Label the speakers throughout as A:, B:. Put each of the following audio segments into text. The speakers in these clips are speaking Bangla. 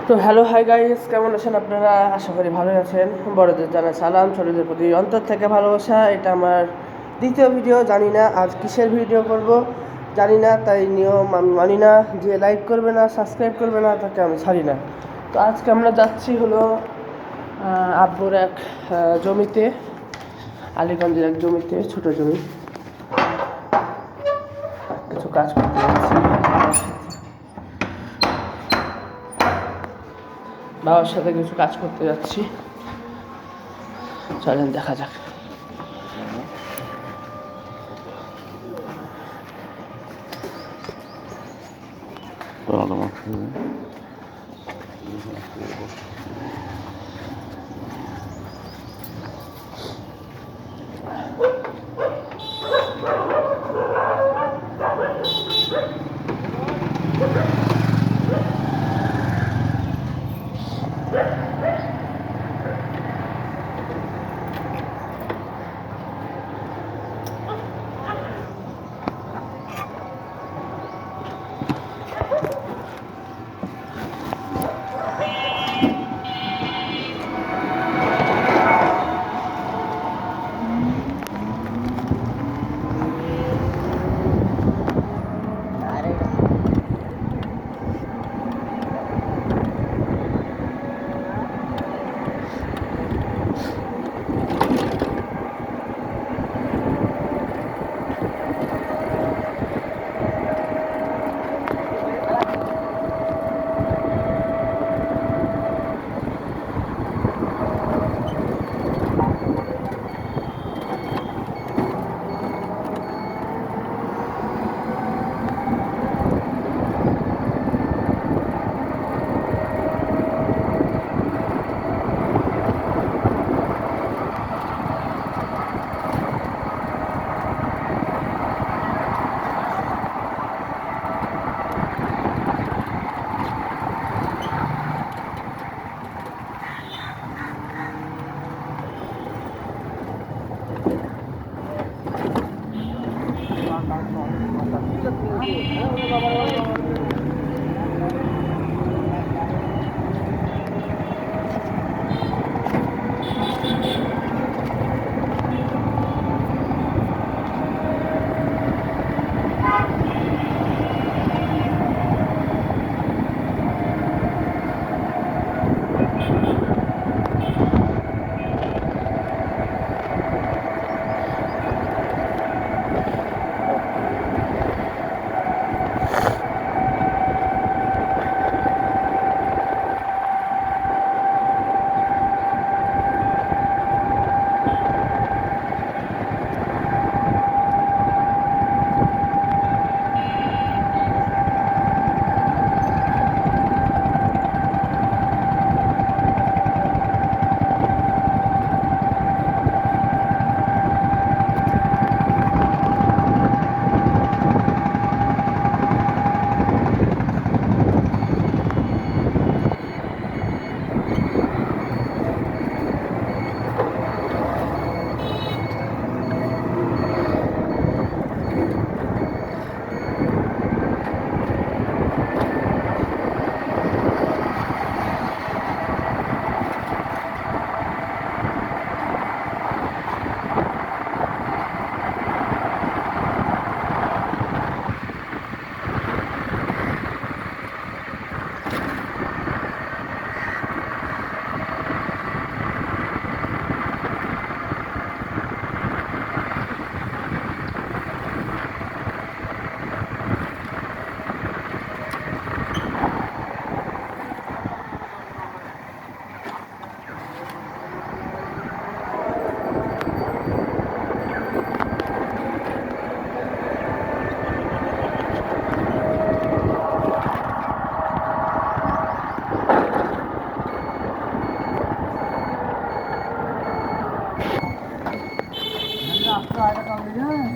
A: তো হ্যালো হাই গাইস, কেমন আছেন আপনারা? আশা করি ভালোই আছেন। বড়দের জানাই সালাম, ছোটদের প্রতি অন্তর থেকে ভালোবাসা। এটা আমার দ্বিতীয় ভিডিও। জানি না আজ কিসের ভিডিও করব, জানি না, তাই নিয়ম আমি মানি না। যে লাইক করবে না, সাবস্ক্রাইব করবে না, তাকে আমি ছাড়ি না। তো আজকে আমরা যাচ্ছি হলো আব্বুর এক জমিতে, আলীগঞ্জের এক জমিতে, ছোট জমি, কিছু কাজ করতে যাচ্ছি। বাবার সাথে কিছু কাজ করতে যাচ্ছি, চলেন দেখা যাক।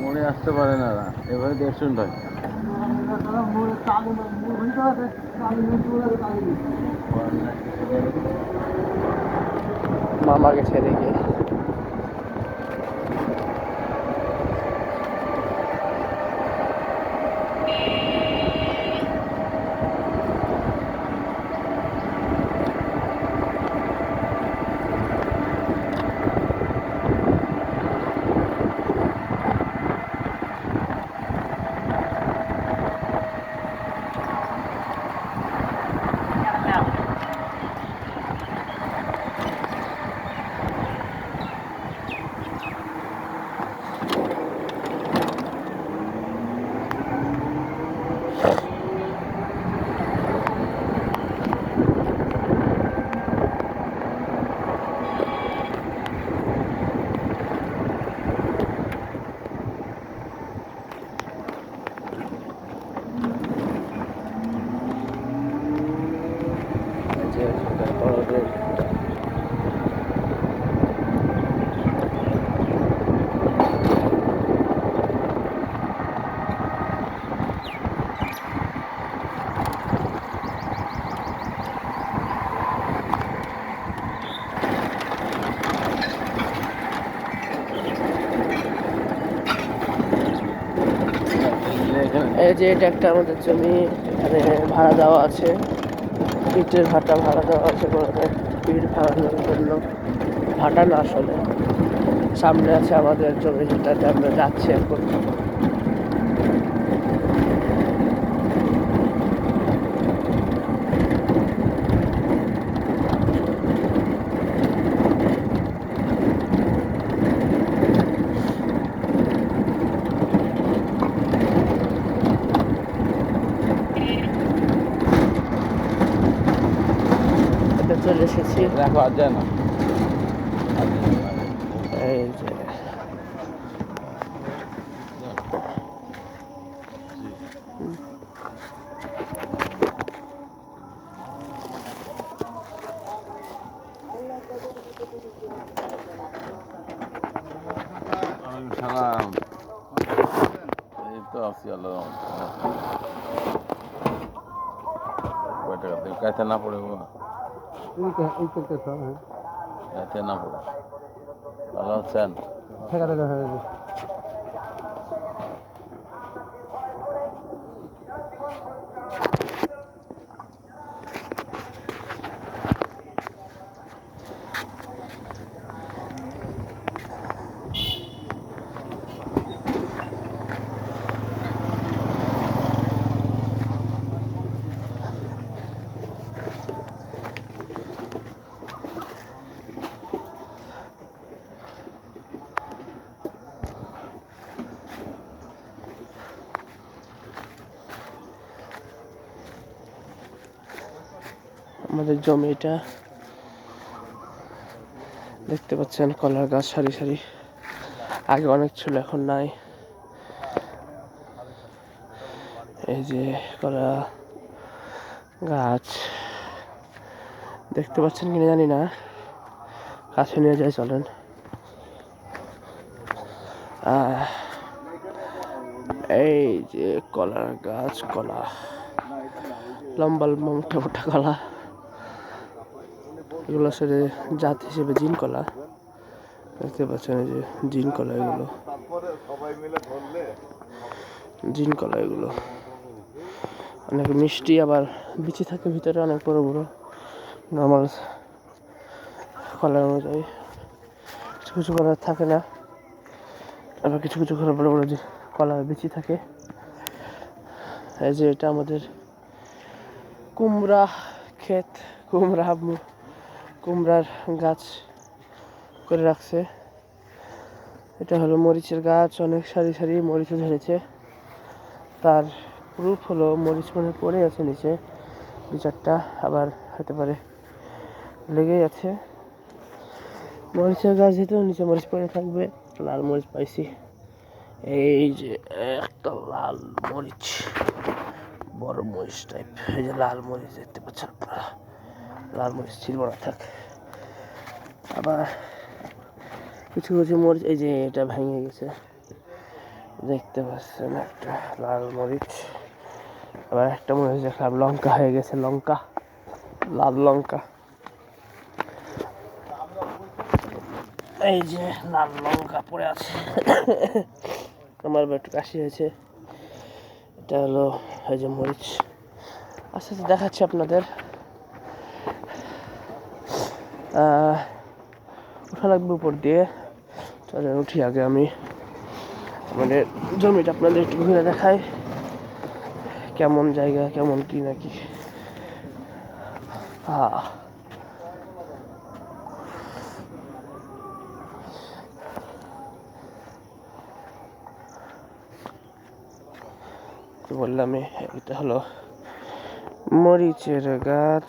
B: মোড়ে আসতে পারে না, এবারে দেখছুন ভাই
A: মামাকে ছেড়ে গিয়ে যে বড়দের এই যে এটা একটা আমাদের জমি, এখানে ভাড়া দেওয়া আছে, ইটের ভাটা ভাড়া দেওয়া আছে, ইট ভাড়ানোর জন্য। ভাটা না আসলে, সামনে আছে আমাদের জমি, যেটাতে আমরা যাচ্ছি এখন। এটা চলে এসেছি,
B: দেখো আর যায় না।
A: এই যে
B: সালাম। এই তো আছি আল্লাহ কয় টাকা দেবে? কাইতে না পড়ে বাবা, কাইতে না পড়ে। ভালো আছেন? আমাদের জমিটা দেখতে পাচ্ছেন, কলার গাছ সারি সারি, আগে অনেক ছিল এখন নাই। এই যে কলা গাছ দেখতে পাচ্ছেন কিনা জানি না, কাছে নিয়ে যাই চলেন। এই যে কলার গাছ, কলা লম্বা লম্বা মোটা মোটা কলা, এগুলো আসলে জাত হিসেবে জিন কলা। দেখতে পাচ্ছেন এই যে জিন কলা, এগুলো জিন কলা, এগুলো অনেক মিষ্টি, আবার বিচি থাকে ভিতরে অনেক বড় বড়, নর্মাল কলার অনুযায়ী। কিছু কিছু কলা থাকে না, আবার কিছু কিছু কলা বড় বড় যে কলার বিচি থাকে। এই যে এটা আমাদের কুমড়া ক্ষেত, কুমড়ার গাছ করে রাখছে। এটা হলো মরিচের গাছ, অনেক সারি সারি মরিচও ধরেছে। তার প্রুফ হলো মরিচ মনে পড়ে আছে নিচে দু চারটা, আবার হতে পারে লেগেই আছে। মরিচের গাছ যেহেতু নিচে মরিচ পড়ে থাকবে। লাল মরিচ পাইছি, এই যে একটা লাল মরিচ, বড় মরিচ টাইপ। এই যে লাল মরিচ দেখতে পাচ্ছেন আপনারা, লাল মরিচ ছিল না থাক। আবার কিছু কিছু মরিচ, এই যে এটা ভেঙে গেছে দেখতে পাচ্ছেন, একটা লাল মরিচ। আবার একটা মরিচ দেখলাম লঙ্কা হয়ে গেছে, লঙ্কা, লাল লঙ্কা। এই যে লাল লঙ্কা পড়ে আছে। আমার একটু কাশি হয়েছে। এটা হলো এই যে মরিচ। আস্তে আস্তে দেখাচ্ছি আপনাদের। উঠা লাগবে উপর দিয়ে, চলে উঠি আগে আমি আমাদের জমিটা আপনাদের একটু ঘুরে দেখাই, কেমন জায়গা, কেমন কি নাকি। তো বললাম এটা হলো মরিচের গাছ,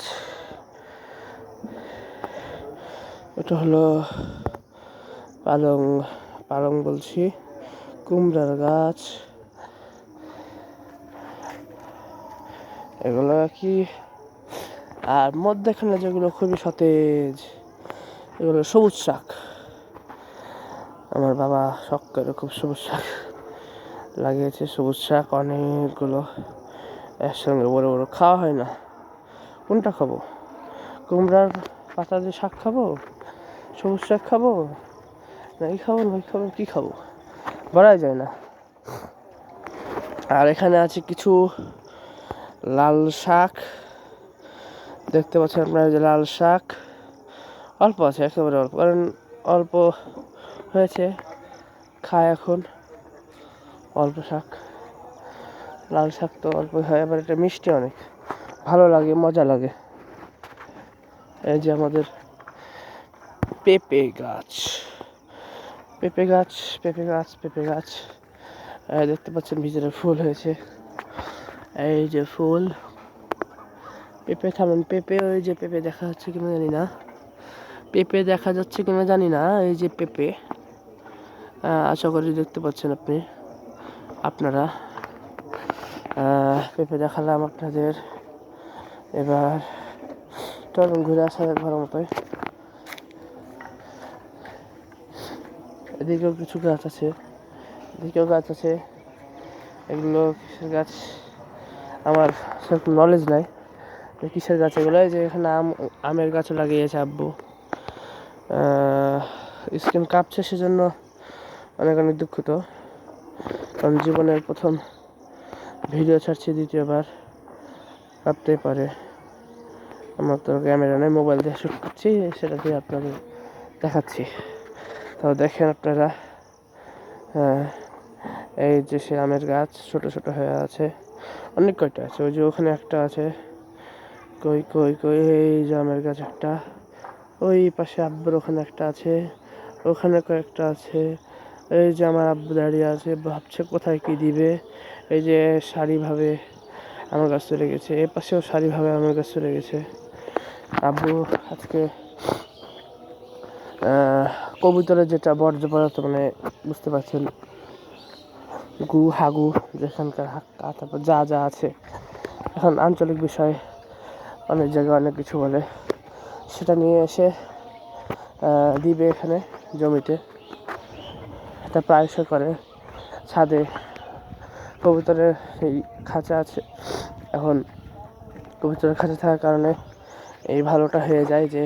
B: এটা হলো পালং বলছি, কুমড়ার গাছ। এগুলো কি আর মধ্যেখানে যেগুলো খুবই সতেজ এগুলো সবুজ শাক। আমার বাবা শখ করে খুব সবুজ শাক লাগিয়েছে, সবুজ শাক অনেকগুলো একসঙ্গে বড় বড়। খাওয়া হয় না, কোনটা খাবো? কুমড়ার পাতা দিয়ে শাক খাবো, সবুজ শাক খাবো, না এই খাবো না ওই খাবো, কী খাবো বলাই যায় না। আর এখানে আছে কিছু লাল শাক, দেখতে পাচ্ছেন আপনারা যে লাল শাক অল্প আছে, একেবারে অল্প, কারণ অল্প হয়েছে খায় এখন অল্প শাক। লাল শাক তো অল্প হয়, আবার এটা মিষ্টি অনেক, ভালো লাগে, মজা লাগে। এই যে আমাদের পেঁপে গাছ, পেঁপে গাছ, পেঁপে গাছ, পেঁপে গাছ, দেখতে পাচ্ছেন ভিতরে ফুল হয়েছে। এই যে ফুল, পেঁপে থামেন, পেঁপে, ওই যে পেঁপে দেখা যাচ্ছে কিনা জানি না, পেঁপে দেখা যাচ্ছে কিনা জানি না, এই যে পেঁপে, আশা করি দেখতে পাচ্ছেন আপনারা। পেঁপে দেখালাম আপনাদের। এবার চলুন ঘুরে আসা যাক ঘরের মতোই। এদিকেও কিছু গাছ আছে, এদিকেও গাছ আছে। এগুলো কিসের গাছ আমার সেরকম নলেজ নাই যে কিসের গাছ এগুলো। এই যে এখানে আমের গাছও লাগিয়েছে আব্বু। স্ক্রিন কাঁপছে, সেজন্য অনেক অনেক দুঃখিত, কারণ জীবনের প্রথম ভিডিও ছাড়ছি, দ্বিতীয়বার কাঁপতেই পারে। আমার তো ক্যামেরা নেই, মোবাইল দিয়ে শ্যুট করছি, সেটা দিয়ে আপনাদের দেখাচ্ছি। তো দেখেন আপনারা, এই যে সে আমের গাছ ছোট ছোট হয়ে আছে, অনেক কয়টা আছে। ওই যে ওখানে একটা আছে, কই কই কই, এই যে আমের গাছ একটা, ওই পাশে আব্বুর ওখানে একটা আছে, ওখানে কয়েকটা আছে। এই যে আমার আব্বু দাঁড়িয়ে আছে, ভাবছে কোথায় কি দিবে। এই যে সারিভাবে আমের গাছ চলে গেছে, এ পাশেও সারিভাবে আমের গাছ চলে গেছে। আব্বু আজকে কবুতরের যেটা বর্জ্য পদার্থ, মানে বুঝতে পারছেন, গু হাগু যেখানকার হাক্কা, তারপর যা যা আছে, এখন আঞ্চলিক বিষয় অনেক জায়গায় অনেক কিছু বলে, সেটা নিয়ে এসে দিবে এখানে জমিতে। এটা প্রায়শই করে। ছাদে কবুতরের এই খাঁচা আছে, এখন কবুতরের খাঁচা থাকার কারণে এই ভালোটা হয়ে যায় যে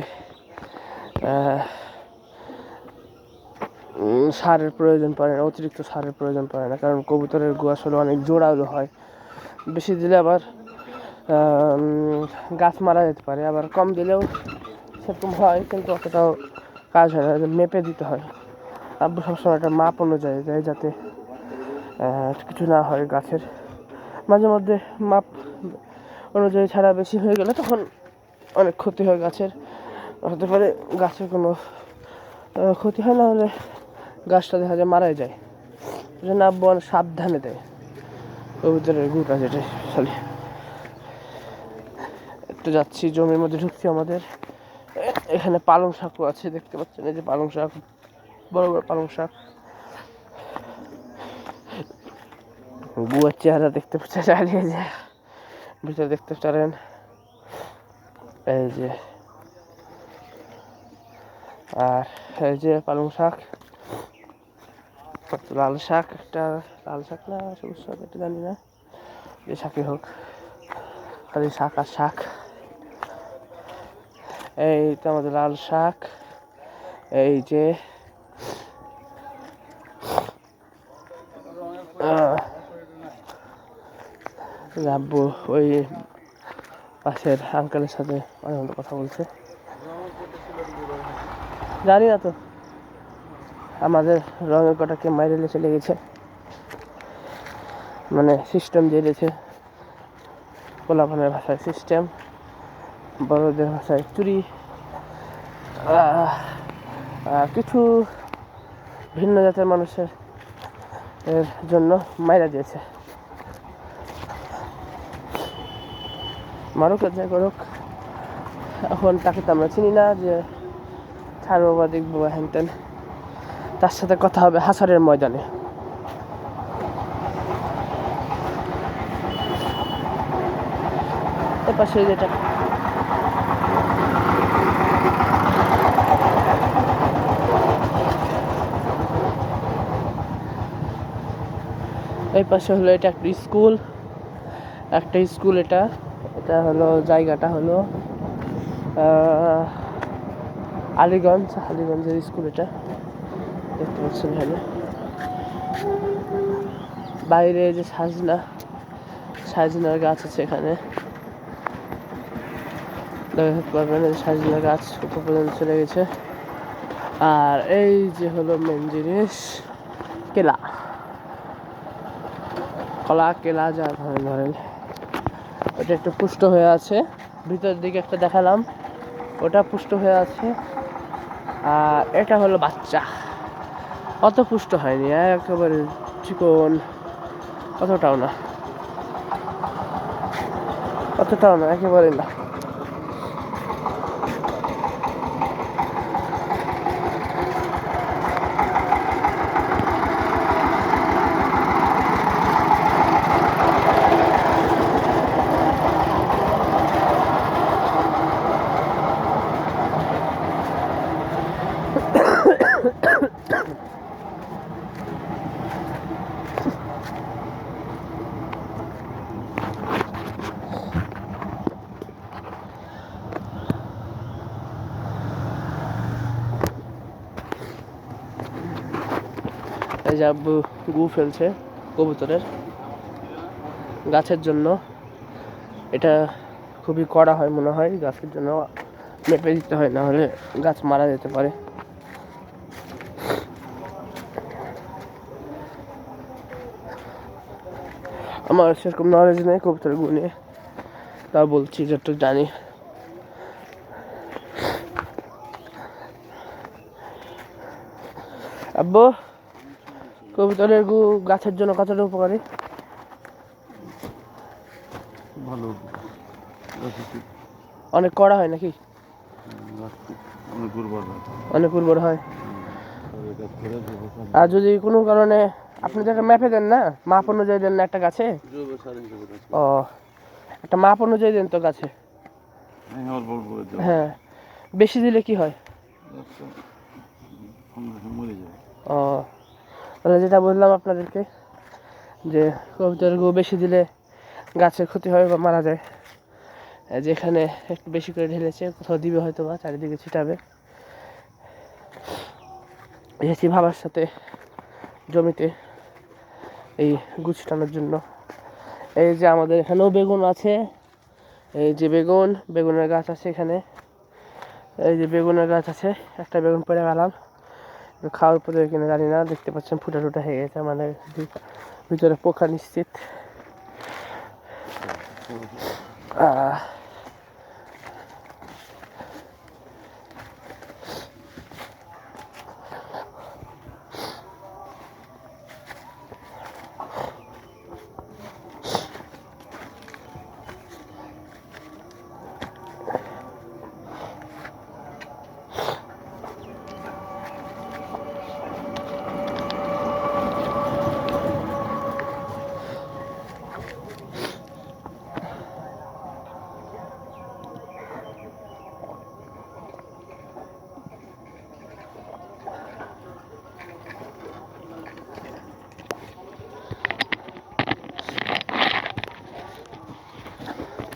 B: সারের প্রয়োজন পড়ে না, অতিরিক্ত সারের প্রয়োজন পড়ে না, কারণ কবুতরের গু আসলে অনেক জোরালো হয়, বেশি দিলে আবার গাছ মারা যেতে পারে, আবার কম দিলেও সেরকম হয়, কিন্তু অতটাও কাজ হয় না, মেপে দিতে হয়। আব্বু সবসময় একটা মাপ অনুযায়ী দেয়, যাতে কিছু না হয় গাছের। মাঝে মধ্যে মাপ অনুযায়ী ছাড়া বেশি হয়ে গেলে তখন অনেক ক্ষতি হয় গাছের, হতে পারে গাছের কোনো ক্ষতি হয়, না হলে গাছটা দেখা যায় মারাই যায়। এই জন্য আব্বু অনেক সাবধানে দেয় কবুতরের গুটা, যেটা স্পেশালি। একটু যাচ্ছি, জমির মধ্যে ঢুকছি আমাদের। এখানে পালং শাকও আছে, দেখতে পাচ্ছেন, এই যে পালং শাক, বড় বড় পালং শাক। গুয়ার চেহারা দেখতে চালিয়ে যায়, ভিতরে দেখতে পারেন। এই যে, আর এই যে পালং শাক, লাল শাক, একটা লাল শাক না সবুজ শাক এটা জানি না, যে শাকই হোক, খালি শাক আর শাক। এই তো আমাদের লাল শাক। এই যে আব্বু ওই পাশের আঙ্কেলের সাথে অনেক কথা বলছে, জানি না তো, আমাদের রঙের কটাকে মাইরেলে চলে গেছে, মানে সিস্টেম দিয়ে দিয়েছে, পোলাপানের ভাষায় সিস্টেম, বড়দের ভাষায় চুরি। কিছু ভিন্ন জাতের মানুষের এর জন্য মাইরা দিয়েছে। মারুক আর যাই করুক, এখন তাকে তো আমরা চিনি না, যে ছাড়বো বা দেখবো বা হ্যান ত্যান। তার সাথে কথা হবে হাসারের ময়দানে। এপাশে যেটা এই পাশে হলো এটা একটা স্কুল, এটা এটা হলো জায়গাটা হলো আলীগঞ্জের স্কুল এটা, দেখতে পাচ্ছেন এখানে। বাইরে যে সাজনার গাছ আছে এখানে, দেখতে পারবেন সাজনার গাছ উপর পর্যন্ত চলে গেছে। আর এই যে হলো মেন জিনিস, কেলা যা ধরেন ওটা একটু পুষ্ট হয়ে আছে, ভিতরের দিকে একটা দেখালাম, ওটা পুষ্ট হয়ে আছে। আর এটা হলো বাচ্চা, অত পুষ্ট হয়নি, একেবারে চিকন, অতটাও না একেবারে না। এই যে আব্বু গু ফেলছে কবুতরের গাছের জন্য, এটা খুবই কড়া হয় মনে হয়, গাছের জন্য মেপে দিতে হয়, না হলে গাছ মারা যেতে পারে। আমার সেরকম নলেজ নেই কবুতরের গু নিয়ে, তা বলছি যতটুকু জানি। আব্বু, কবুতরের গু গাছের জন্য কতটা উপকারী?
C: ভালো,
B: অনেক কড়া হয় নাকি? অনেক উর্বর হয়। আর যদি কোনো কারণে আপনি তো একটা ম্যাপে দেন না, মাপ অনুযায়ী দেন না একটা গাছে? ও, একটা মাপ অনুযায়ী দেন তো গাছে। হ্যাঁ, বেশি দিলে কি হয়? ও, তাহলে যেটা বললাম আপনাদেরকে, যে কবুতরের গু বেশি দিলে গাছের ক্ষতি হয় বা মারা যায়। যেখানে একটু বেশি করে ঢেলেছে, কোথাও দিবে হয়তো বা চারিদিকে ছিটাবে। এসেছি বাবার সাথে জমিতে এই গু ছিটানোর জন্য। এই যে আমাদের এখানেও বেগুন আছে, এই যে বেগুনের গাছ আছে এখানে, এই যে বেগুনের গাছ আছে, একটা বেগুন পেড়ে গেলাম, খাওয়ার পরে কিনে জানি না, দেখতে পাচ্ছেন ফুটা টুটা হয়ে গেছে, মানে ভিতরে পোকা নিশ্চিত।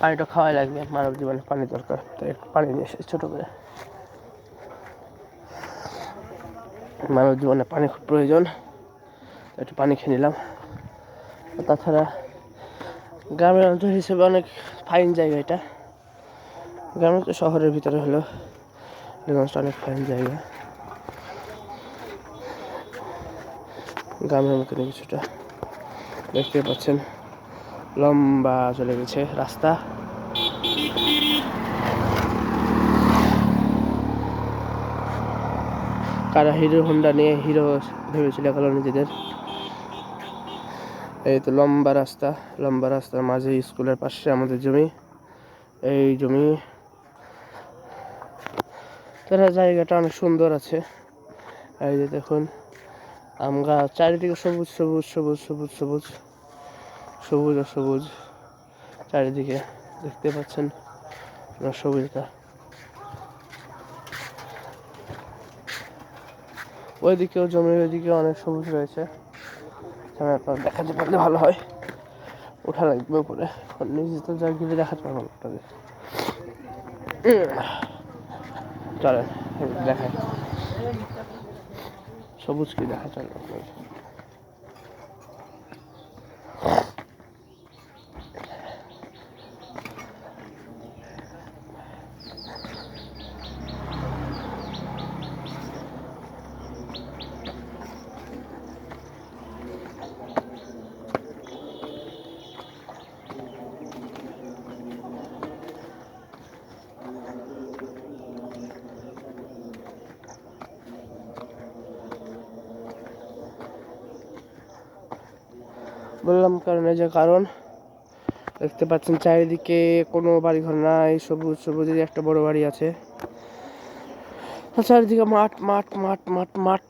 B: পানিটা খাওয়াই লাগবে, মানব জীবনে পানি দরকার, তাই একটু পানি নিয়ে এসেছি ছোটো করে। মানব জীবনে পানি খুব প্রয়োজন, একটু পানি খেয়ে নিলাম। তাছাড়া গ্রামের অঞ্চল হিসেবে অনেক ফাইন জায়গা এটা, গ্রামের তো শহরের ভিতরে হলো, এলাকাটা অনেক ফাইন জায়গা, গ্রামের মতন কিছুটা। দেখতে পাচ্ছেন লম্বা চলে গেছে রাস্তা। কারা হিরো হোন্ডা নিয়ে হিরো ভেবেছিল গেল নিজেদের। এই তো লম্বা রাস্তার মাঝে স্কুলের পাশে আমাদের জমি, এই জমি। তারা জায়গাটা অনেক সুন্দর আছে, এই যে দেখুন আম গাছ, চারিদিকে সবুজ সবুজ সবুজ সবুজ সবুজ সবুজ আর সবুজ, চারিদিকে দেখতে পাচ্ছেন সবুজটা। ওইদিকেও জমির ওইদিকে অনেক সবুজ রয়েছে, আমি আপনার দেখাতে পারলে ভালো হয়। ওঠা লাগবে উপরে, নিজে তো যা গেলে দেখাতে পারবো না আপনাদের। চলেন দেখায়, সবুজ কি দেখা চলেন আপনাদের। বললাম কারণ এই যে কারণ দেখতে পাচ্ছেন চারিদিকে কোনো বাড়িঘর নাই, সবুজ সবুজের একটা বড় বাড়ি আছে, আর চারিদিকে মাঠ মাঠ মাঠ মাঠ মাঠ।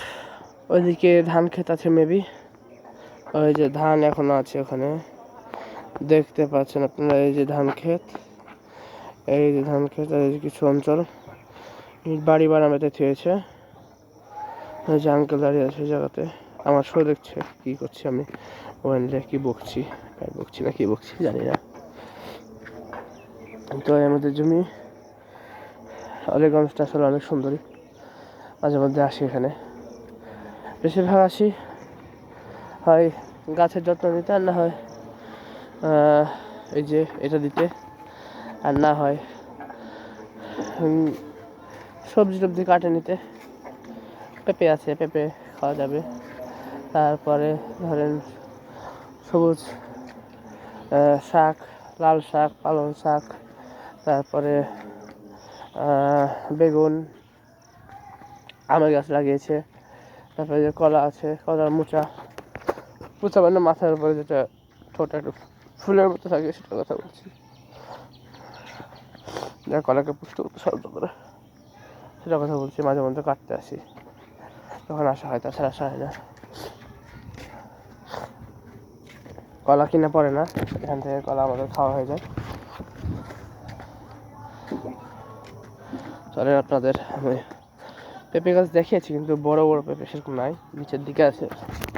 B: ওইদিকে ধান ক্ষেত আছে মেবি, ওই যে ধান এখনো আছে ওখানে দেখতে পাচ্ছেন আপনারা। এই যে ধান ক্ষেত, এই যে ধান ক্ষেত, এই যে কিছু অঞ্চল বাড়ি বানাতে থুয়েছে। ওই যে আঙ্কেল দাঁড়িয়ে আছে ওই জায়গাতে, আমার শো দেখছে। কি করছি আমি মোবাইলে, কি বকছি বকছি না কি বকছি জানি না। তো আমাদের জমি অলিগঞ্জটা আসলে অনেক সুন্দরী, মাঝে মধ্যে আসি এখানে, বেশিরভাগ আসি হয় গাছের যত্ন নিতে, আর না হয় এই যে এটা দিতে, আর না হয় সবজি টবজি কাটে নিতে। পেঁপে আছে, পেঁপে খাওয়া যাবে। তারপরে ধরেন সবুজ শাক, লাল শাক, পালং শাক, তারপরে বেগুন, আমের গাছ লাগিয়েছে। তারপরে যে কলা আছে, কলার মোচা মানে মাথার উপরে যেটা ছোট একটু ফুলের মতো থাকে সেটার কথা বলছি, যা কলাকে পুষ্ট করতে সাহায্য করে, সেটার কথা বলছি। মাঝে মধ্যে কাটতে আসি, তখন আসা হয়, তাছাড়া আসা হয় না। কলা কিনে পড়ে না, এখান থেকে কলা আমাদের খাওয়া হয়ে যায়। চলে আপনাদের আমি পেঁপে গাছ দেখিয়েছি, কিন্তু বড় বড় পেঁপে সেরকম নাই, নিচের দিকে আছে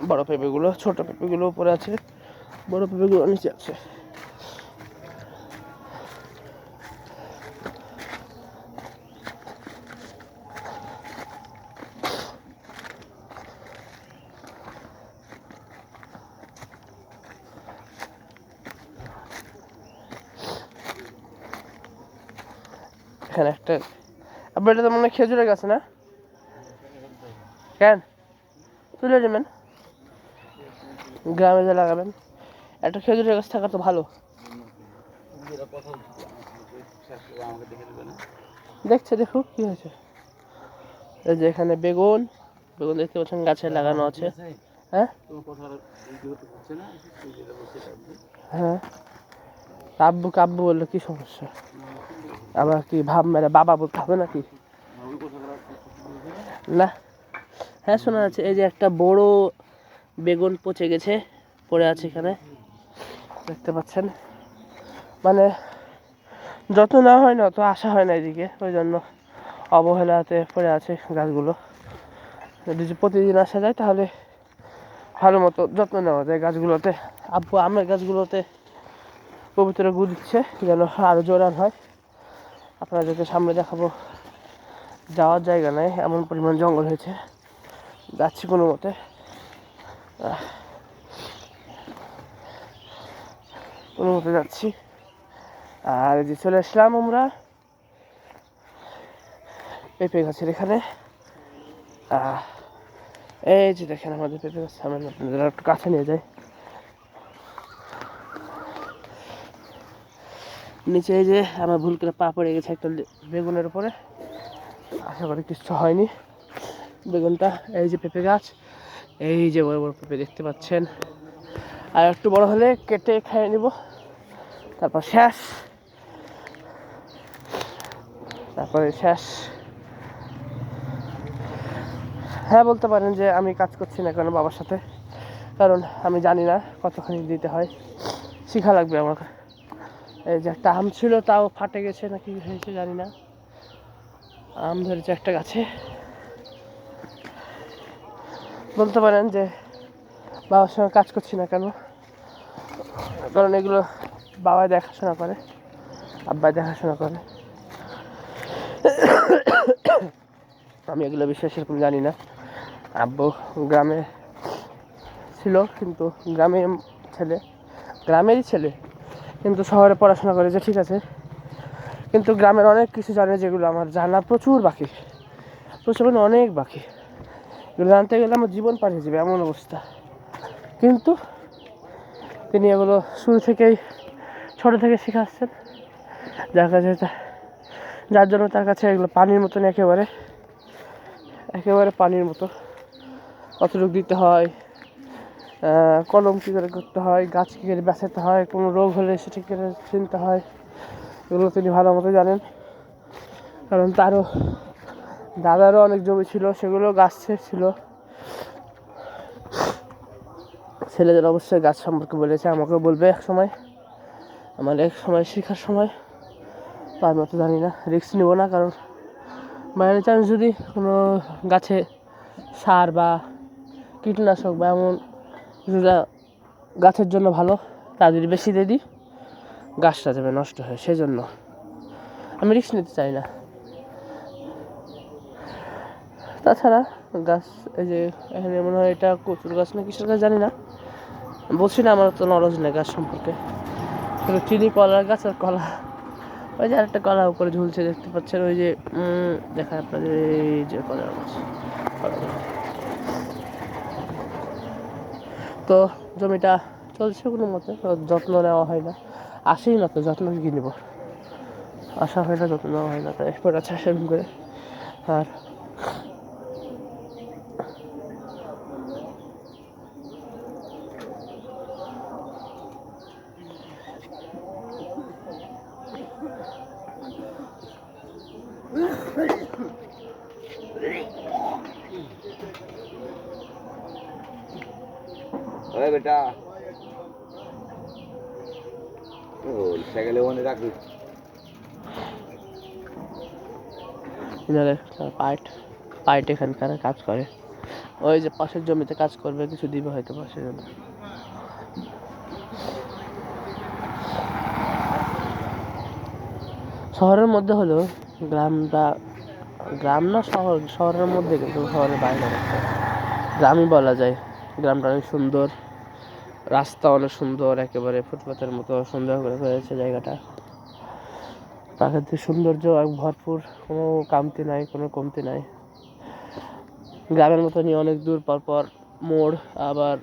B: বড় পেঁপেগুলো, ছোট পেঁপেগুলো উপরে আছে, বড় পেঁপেগুলো নিচে আছে। এখানে একটা আপনার, এটা তো মনে হয় খেজুরের গাছ না? কেন তুলে নেবেন, গ্রামে যা লাগাবেন। একটা খেজুরের গাছ থাকা তো ভালো। দেখছে, দেখুক কি হয়েছে। এই যে এখানে বেগুন, বেগুন দেখতে পাচ্ছেন গাছে লাগানো আছে। হ্যাঁ হ্যাঁ, আব্বু কাব্বু বললো কি সমস্যা, আবার কি ভাব মেরে বাবা বলতে হবে নাকি? না, হ্যাঁ শোনা যাচ্ছে। এই যে একটা বড় বেগুন পচে গেছে, পড়ে আছে এখানে দেখতে পাচ্ছেন। মানে যত না হয় না তো আসা হয় না এদিকে, ওই জন্য অবহেলাতে পড়ে আছে গাছগুলো। যদি প্রতিদিন আসা যায় তাহলে ভালো মতো যত্ন নেওয়া যায় গাছগুলোতে। আব্বু আমের গাছগুলোতে পবিত্র গু দিচ্ছে যেন আরও জোরান হয়। আপনাদেরকে সামনে দেখাবো, যাওয়ার জায়গা নেই, এমন পরিমাণ জঙ্গল হয়েছে। যাচ্ছি কোনো মতে, কোনো মতে যাচ্ছি। আর যে চলে আসলাম আমরা পেঁপে গাছের এখানে। এই যে দেখেন আমাদের পেঁপে গাছ, সামনে আপনাদের একটু কাছে নিয়ে যায়। নিচে এই যে আমার ভুল করে পা পড়ে গেছে একটা বেগুনের উপরে, আশা করি কিছু হয়নি। বেগুনটা, এই যে পেঁপে গাছ, এই যে বড় বড় পেঁপে দেখতে পাচ্ছেন। আর একটু বড় হলে কেটে খেয়ে নিব, তারপর শেষ, তারপরে শেষ। হ্যাঁ বলতে পারেন যে আমি কাজ করছি না কেন বাবার সাথে, কারণ আমি জানি না কতখানি দিতে হয়, শেখা লাগবে আমার। এই যে একটা আম ছিল তাও ফাটে গেছে নাকি হয়েছে জানি না, আম ধরেছে একটা গাছে। বলতে পারেন যে বাবার সঙ্গে কাজ করছি না কেন, কারণ এগুলো বাবা দেখাশোনা করে, আব্বা দেখাশোনা করে। আমি এগুলো বিষয়ে সেরকম জানি না। আব্বু গ্রামে ছিল, কিন্তু গ্রামেরই ছেলে, কিন্তু শহরে পড়াশোনা করেছে, ঠিক আছে, কিন্তু গ্রামের অনেক কিছু জানে যেগুলো আমার জানা প্রচুর বাকি, মানে অনেক বাকি। এগুলো জানতে গেলে আমার জীবন পাঠিয়ে যাবে এমন অবস্থা। কিন্তু তিনি এগুলো ছোটো থেকে শেখাচ্ছেন, যার জন্য তার কাছে এগুলো পানির মতন, একেবারে পানির মতো। কতটুকু দিতে হয়, কলম কী করে করতে হয়, গাছ কী করে বাঁচাতে হয়, কোনো রোগ হলে সেটা কী করে চিনতে হয়, এগুলো তিনি ভালো মতো জানেন। কারণ তারও দাদারও অনেক জমি ছিল, সেগুলো গাছ ছিল। ছেলেদের অবশ্যই গাছ সম্পর্কে বলেছে, আমাকেও বলবে এক সময়, শেখার সময়। তার মতো জানি না, রিস্ক নেব না, কারণ বাইরে চান্স যদি কোনো গাছে সার বা কীটনাশক বা এমন যেটা গাছের জন্য ভালো তা যদি বেশি দিয়ে দিই, গাছটা যাবে নষ্ট হয়, সেই জন্য আমি রিস্ক নিতে চাই না। তাছাড়া গাছ, এই যে এখানে মনে হয় এটা কচুর গাছ না কিসের গাছ জানি না, বলছি না, আমার তো নলেজ নেই গাছ সম্পর্কে। শুধু চিনি কলার গাছ আর কলা, ওই যে আরেকটা কলা উপরে ঝুলছে দেখতে পাচ্ছেন, ওই যে দেখায় আপনাদের, এই যে কলার গাছ। তো জমিটা চলছে কোনো মতে, যত্ন নেওয়া হয় না, আসেই না, তো যত্ন কি নেব, আসা হয় না, যত্ন নেওয়া হয় না, তাই এরপর আছে সেরকম করে। আর
C: ওই বেটা ওই সাইকেলে ওখানে রাখি।
B: পাইট এখানকার কাজ করে, ওই যে পাশের জমিতে কাজ করবে, কিছু দিবে হয়তো পাশের জমি। শহরের মধ্যে হলেও গ্রাম না শহরের মধ্যে, কিন্তু শহরের বাইরে গ্রামই বলা যায়। গ্রামটা অনেক সুন্দর, রাস্তা অনেক সুন্দর, একেবারে ফুটপাতের মতো সুন্দর করে হয়েছে জায়গাটা। প্রাকৃতিক সৌন্দর্য ভরপুর, কোনো কামতি নাই, কোনো কমতি নাই। গ্রামের মতনই অনেক দূর পর মোড়, আবার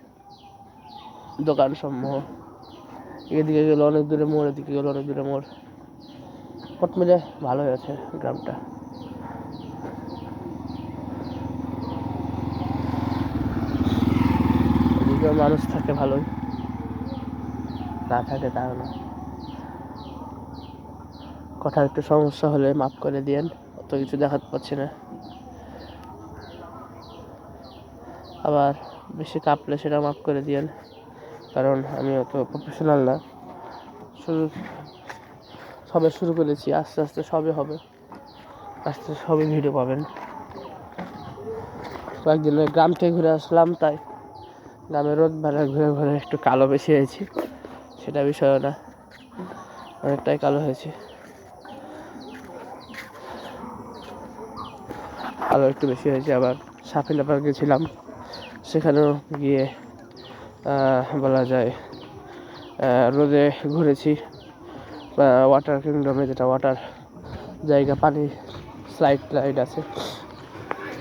B: দোকান সমূহ, এদিকে গেলে অনেক দূরে মোড়, এদিকে গেলে অনেক দূরে মোড়, সব মিলে ভালোই আছে গ্রামটা। এদিকে মানুষ থাকে ভালোই, না থাকে তাও না। কথার একটু সমস্যা হলে মাফ করে দিয়েন, অত কিছু দেখাতে পারছি না। আবার বেশি কাঁপলে সেটা মাফ করে দিয়েন, কারণ আমি অত প্রফেশনাল না, সবে শুরু করেছি, আস্তে আস্তে সবই হবে, আস্তে সবই ভিডিও পাবেন। কয়েকদিন গ্রাম থেকে ঘুরে আসলাম, তাই গ্রামের রোদ বেলা ঘুরে ঘুরে একটু কালো বেশি হয়েছি, সেটা বিষয় না, অনেকটাই কালো হয়েছে, কালো একটু বেশি হয়েছে। আবার সাফিনা পার্ক গেছিলাম, সেখানেও গিয়ে বলা যায় রোদে ঘুরেছি। ওয়াটার কিংডমে, যেটা ওয়াটার জায়গা, পানি স্লাইড আছে,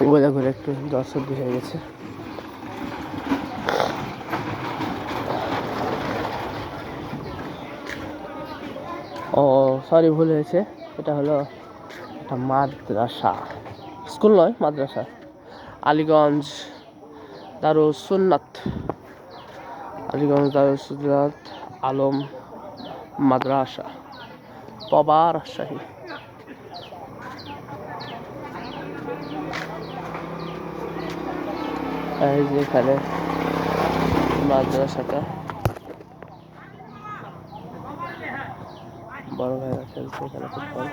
B: ওগুলো ঘুরে একটু জ্বর সর্দি হয়ে গেছে। ও সরি, ভুল হয়েছে, এটা হলো একটা মাদ্রাসা, স্কুল নয়, মাদ্রাসা, আলীগঞ্জ দারুস সুন্নাত, আলম মাদ্রাসা, পবা, রাজশাহী। এই যে এখানে মাদ্রাসাটা, বড় ভাইরা খেলছে এখানে ফুটবল।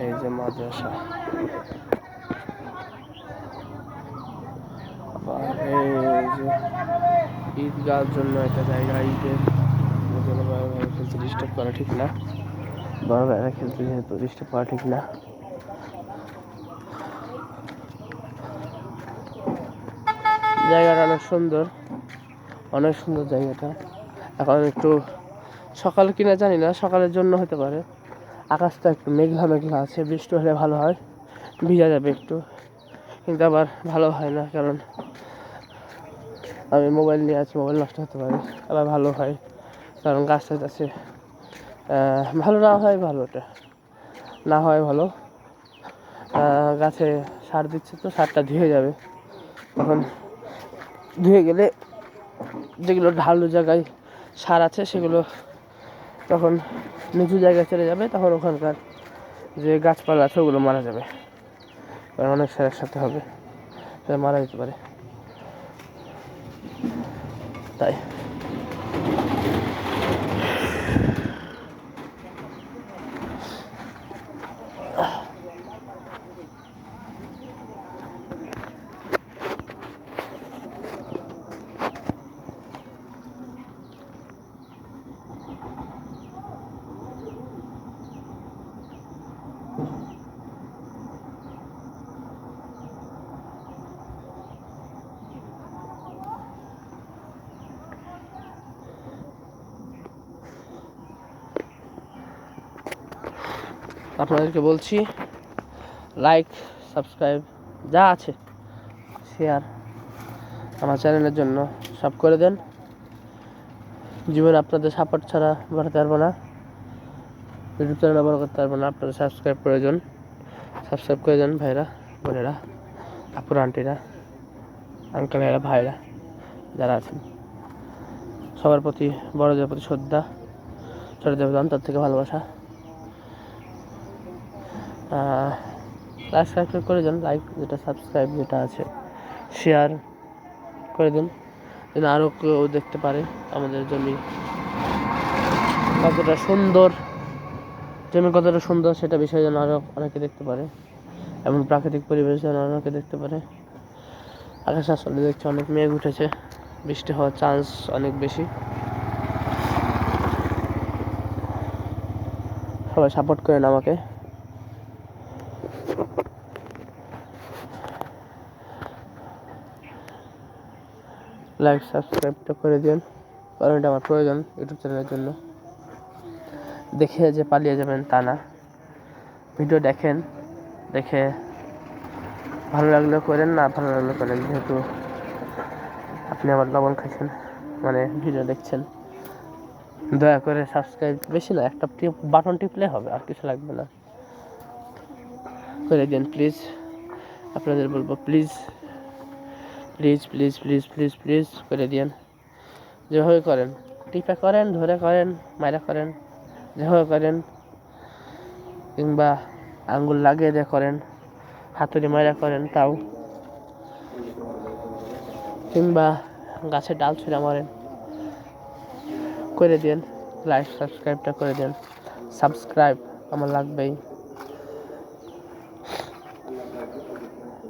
B: এই যে মাদ্রাসা, এই যে ঈদগাহর জন্য একটা জায়গা, ঈদের জন্য বড় ভাই খেলতে ডিস্টার্ব করা ঠিক না, বড় ভাইরা খেলতে যেহেতু ডিস্টার্ব করা ঠিক না। জায়গাটা অনেক সুন্দর, অনেক সুন্দর জায়গাটা। এখন একটু সকাল কিনা জানি না, সকালের জন্য হতে পারে। আকাশটা একটু মেঘলা মেঘলা আছে, বৃষ্টি হলে ভালো হয়, ভিজা যাবে একটু, কিন্তু আবার ভালো হয় না, কারণ আমি মোবাইল নিয়ে আছি, মোবাইল নষ্ট হতে পারে। আবার ভালো হয় কারণ গাছটা আছে, ভালো না হয় ভালো, ওটা না হয় ভালো। গাছে সার দিচ্ছে তো, সারটা ধুয়ে যাবে, তখন ধুয়ে গেলে যেগুলো ঢালু জায়গায় সার আছে সেগুলো তখন নিচু জায়গায় চলে যাবে, তখন ওখানকার যে গাছপালা আছে ওগুলো মারা যাবে, কারণ অনেক সারের সাথে হবে, সেটা মারা যেতে পারে। তাই আপনাদেরকে বলছি, লাইক, সাবস্ক্রাইব যা আছে, শেয়ার আমার চ্যানেলের জন্য সব করে দেন। জীবনে আপনাদের সাপোর্ট ছাড়া বাড়াতে পারবো না, ইউটিউব চ্যানেল বড় করতে পারবো না। আপনাদের সাবস্ক্রাইব প্রয়োজন, সাবস্ক্রাইব করে দেন ভাইরা, বোনেরা, আপুরা, আন্টিরা, আঙ্কেলেরা, ভাইরা যারা আছেন, সবার প্রতি, বড়দের প্রতি শ্রদ্ধা, ছোটদের প্রতি অন্তর থেকে ভালোবাসা। সাবস্ক্রাইব করে দেন, লাইক যেটা, সাবস্ক্রাইব যেটা আছে, শেয়ার করে দিন, যেন আরও কেউ দেখতে পারে আমাদের জমি কতটা সুন্দর, জমি কতটা সুন্দর সেটা বিষয়ে যেন আরও অনেকে দেখতে পারে, এমন প্রাকৃতিক পরিবেশ যেন অনেকে দেখতে পারে। আকাশে আসলে দেখছি অনেক মেঘ উঠেছে, বৃষ্টি হওয়ার চান্স অনেক বেশি। সবাই সাপোর্ট করেন আমাকে। লাইক সাবস্ক্রাইবটা করে দিন, কারণ এটা আমার প্রয়োজন ইউটিউব চ্যানেলের জন্য। দেখে যে পালিয়ে যাবেন তা না, ভিডিও দেখেন, দেখে ভালো লাগলে করেন, না ভালো লাগলে করেন, যেহেতু আপনি আমার লবণ খাইছেন, মানে ভিডিও দেখছেন। দয়া করে সাবস্ক্রাইব, বেশি না, একটা বাটন টিপলে হবে, আর কিছু লাগবে না, করে দিন প্লিজ। আপনাদের বলবো please please please please please please করে দিন। যেভাবে করেন, টিপে করেন, ধরে করেন, মাইরা করেন, যেভাবে করেন, কিংবা আঙ্গুল লাগিয়ে দিয়ে করেন, হাতুড়ি মাইরা করেন তাও, কিংবা গাছের ডাল ছুঁড়ে মারেন, করে দিন। লাইক সাবস্ক্রাইবটা করে দিন, সাবস্ক্রাইব আমার লাগবেই।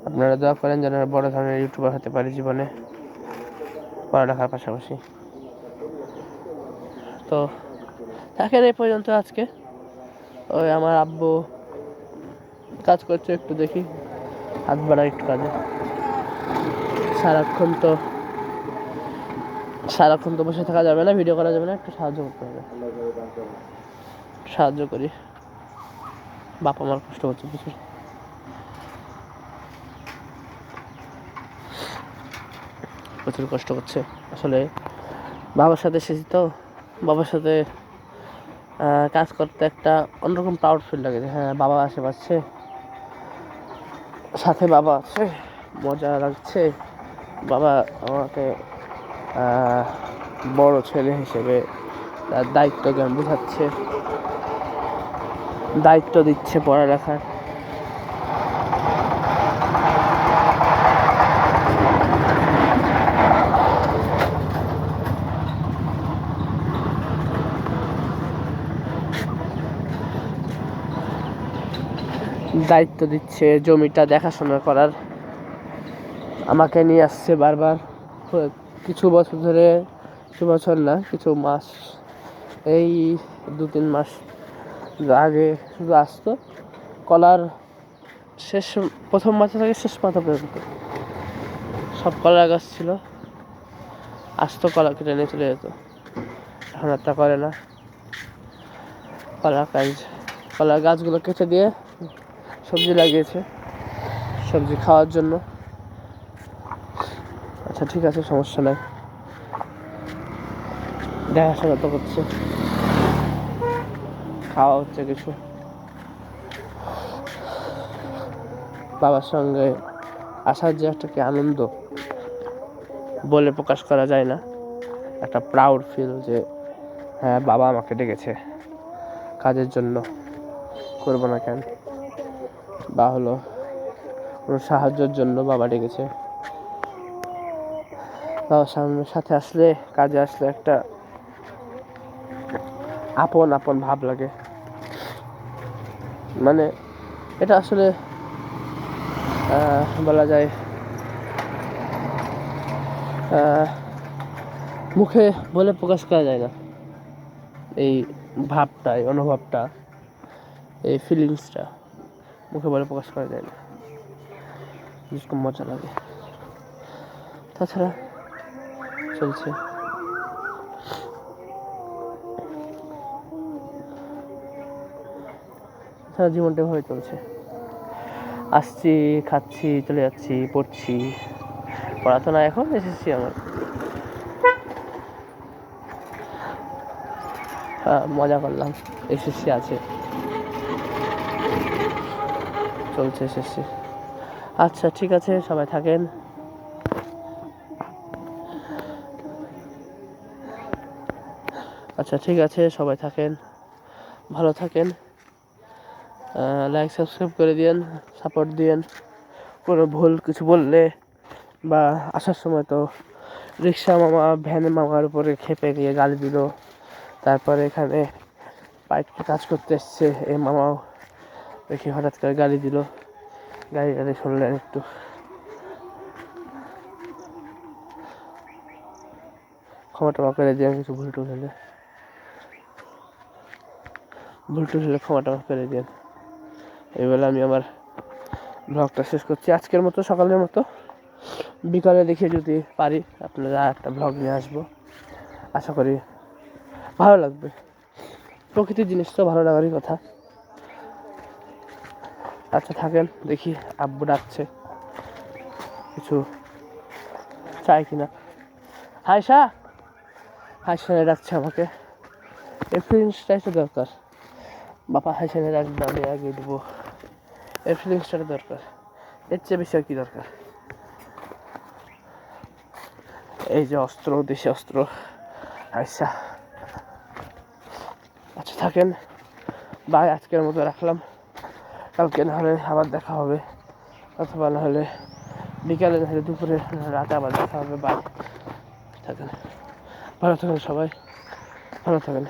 B: আপনারা দোয়া করেন যেন বড় ধরনের ইউটিউবার হতে পারি জীবনে, পড়ালেখার পাশাপাশি। তো থাকেন এই পর্যন্ত আজকে। ওই আমার আব্বু কাজ করছে, একটু দেখি, হাত বাড়াই একটু কাজে। সারাক্ষণ তো বসে থাকা যাবে না, ভিডিও করা যাবে না, একটু সাহায্য করতে হবে, সাহায্য করি। বাবা আমার কষ্ট করছে প্রচুর। প্রচুর কষ্ট করছে আসলে, বাবার সাথে এসেছি তো, বাবার সাথে কাজ করতে একটা অন্যরকম প্রাউড ফিল লাগে, যে হ্যাঁ বাবা আশেপাশে, সাথে বাবা আছে, মজা লাগছে। বাবা আমাকে বড় ছেলে হিসেবে তার দায়িত্ব জ্ঞান বোঝাচ্ছে, দায়িত্ব দিচ্ছে পড়ালেখার। দায়িত্ব দিচ্ছে জমিটা দেখাশোনা করার, আমাকে নিয়ে আসছে বারবার। কিছু বছর ধরে, কিছু বছর না, কিছু মাস, এই 2-3 মাস আগে শুধু আসতো কলার শেষ, প্রথম মাথা থেকে শেষ মাথা পর্যন্ত সব কলার গাছ ছিল, আসতো কলা কেটে নিয়ে চলে যেত। এখন আর তা করে না। কলার গাছগুলো কেটে দিয়ে সবজি লাগিয়েছে, সবজি খাওয়ার জন্য। আচ্ছা ঠিক আছে, সমস্যা নাই, দেখাশোনা তো করছে, খাওয়া হচ্ছে কিছু। বাবার সঙ্গে আসার যে একটা কি আনন্দ বলে প্রকাশ করা যায় না। একটা প্রাউড ফিল যে হ্যাঁ বাবা আমাকে ডেকেছে কাজের জন্য, করবো না কেন, বা হলো কোনো সাহায্যের জন্য বাবা ডেকেছে। বাবার সাথে আসলে, কাজে আসলে একটা আপন আপন ভাব লাগে। মানে এটা আসলে বলা যায় মুখে বলে প্রকাশ করা যায় না। এই ভাবটা, এই অনুভবটা, এই ফিলিংসটা মুখে বলে প্রকাশ করা যায় না। খুব মজা লাগে। তাছাড়া চলছে। সারা জীবনটা এভাবে চলছে। আসছি, খাচ্ছি, চলে যাচ্ছি, পড়ছি। পড়াশোনা এখন এসেছি আমার। মজা করলাম, এসএসসি আছে, চলছে এসএসসি। আচ্ছা ঠিক আছে, সবাই থাকেন। আচ্ছা ঠিক আছে, সবাই থাকেন, ভালো থাকেন। লাইক সাবস্ক্রাইব করে দিয়েন, সাপোর্ট দিয়েন। কোনো ভুল কিছু বললে বা আসার সময় তো রিক্সা মামা ভ্যানে মামার উপরে খেপে গিয়ে গালি দিল। তারপরে এখানে পাইপে কাজ করতে এসছে এই মামাও দেখি হঠাৎ করে গালি দিল। গাড়ি শুনলেন একটু, ক্ষমা টমা করে দিয়ে কিছু ভুল টুল হলে ক্ষমা টমা করে দিয়ে এইবেলা আমি আমার ব্লগটা শেষ করছি আজকের মতো। সকালের মতো বিকালে দেখে যদি পারি আপনারা একটা ব্লগ নিয়ে আসবো, আশা করি ভালো লাগবে। প্রকৃতির জিনিস তো ভালো লাগারই কথা। আচ্ছা থাকেন, দেখি আব্বু ডাকছে, কিছু চাই কিনা। হাইসা ডাকছে আমাকে, এই ফিলিংসটাই তো দরকার। বাবা হাইসানে ডাকবে, আমি আগে দেবো, এই ফিলিংসটা দরকার। এর চেয়ে বেশি আর কি দরকার। এই যে অস্ত্র, দেশি অস্ত্র, আচ্ছা আচ্ছা থাকেন, বাই। আজকের মতো রাখলাম, কালকে নাহলে আবার দেখা হবে, অথবা নাহলে বিকালে, নাহলে দুপুরে, রাতে আবার দেখা হবে। বাই, থাকেন, ভালো থাকেন সবাই, ভালো থাকেন।